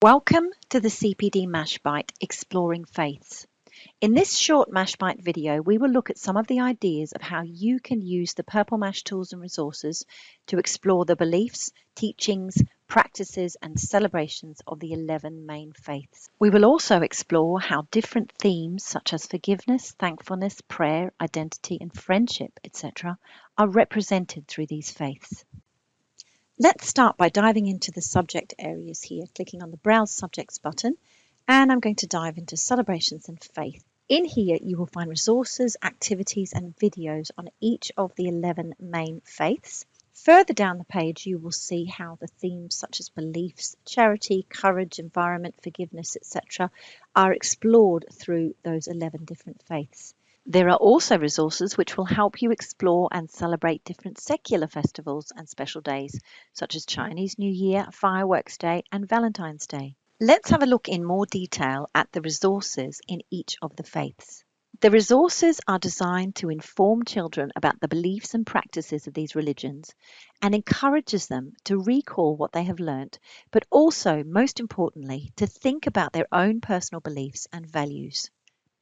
Welcome to the CPD Mash Bite Exploring Faiths. In this short Mash Bite video, we will look at some of the ideas of how you can use the Purple Mash tools and resources to explore the beliefs, teachings, practices and celebrations of the 11 main faiths. We will also explore how different themes such as forgiveness, thankfulness, prayer, identity and friendship, etc. are represented through these faiths. Let's start by diving into the subject areas here, clicking on the Browse Subjects button, and I'm going to dive into Celebrations and Faith. In here, you will find resources, activities, and videos on each of the 11 main faiths. Further down the page, you will see how the themes such as beliefs, charity, courage, environment, forgiveness, etc. are explored through those 11 different faiths. There are also resources which will help you explore and celebrate different secular festivals and special days, such as Chinese New Year, Fireworks Day, and Valentine's Day. Let's have a look in more detail at the resources in each of the faiths. The resources are designed to inform children about the beliefs and practices of these religions and encourages them to recall what they have learnt, but also, most importantly, to think about their own personal beliefs and values.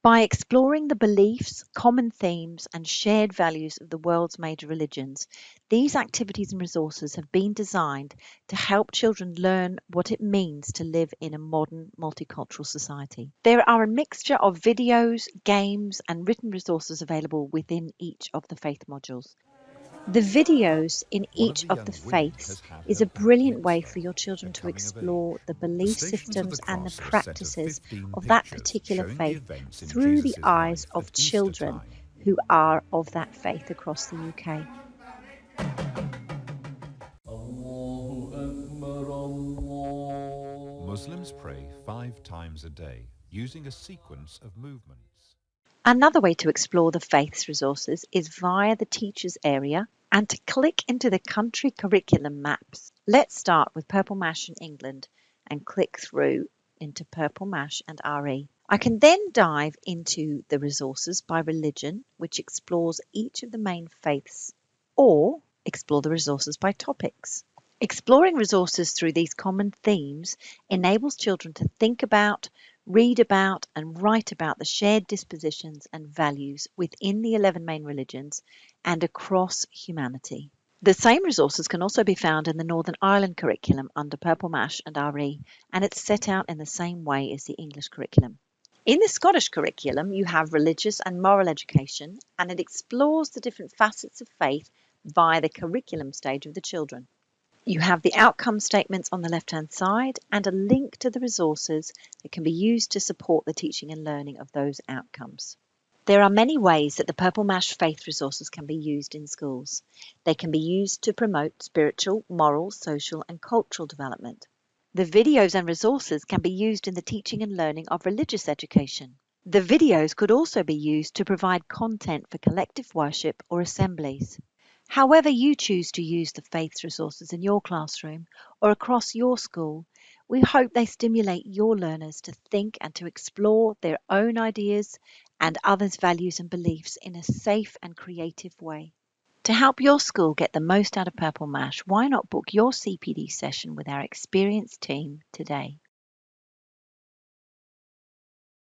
By exploring the beliefs, common themes, and shared values of the world's major religions, these activities and resources have been designed to help children learn what it means to live in a modern, multicultural society. There are a mixture of videos, games, and written resources available within each of the faith modules. The videos in each of the faiths is a brilliant way for your children to explore the belief systems and the practices of that particular faith through the eyes of children who are of that faith across the UK. Muslims pray 5 times a day using a sequence of movements. Another way to explore the faith's resources is via the teachers area and to click into the country curriculum maps. Let's start with Purple Mash in England and click through into Purple Mash and RE. I can then dive into the resources by religion, which explores each of the main faiths, or explore the resources by topics. Exploring resources through these common themes enables children to think about, read about and write about the shared dispositions and values within the 11 main religions and across humanity. The same resources can also be found in the Northern Ireland curriculum under Purple Mash and RE, and it's set out in the same way as the English curriculum. In the Scottish curriculum, you have religious and moral education, and it explores the different facets of faith via the curriculum stage of the children. You have the outcome statements on the left-hand side and a link to the resources that can be used to support the teaching and learning of those outcomes. There are many ways that the Purple Mash faith resources can be used in schools. They can be used to promote spiritual, moral, social and cultural development. The videos and resources can be used in the teaching and learning of religious education. The videos could also be used to provide content for collective worship or assemblies. However you choose to use the faith's resources in your classroom or across your school, we hope they stimulate your learners to think and to explore their own ideas and others' values and beliefs in a safe and creative way. To help your school get the most out of Purple Mash, why not book your CPD session with our experienced team today?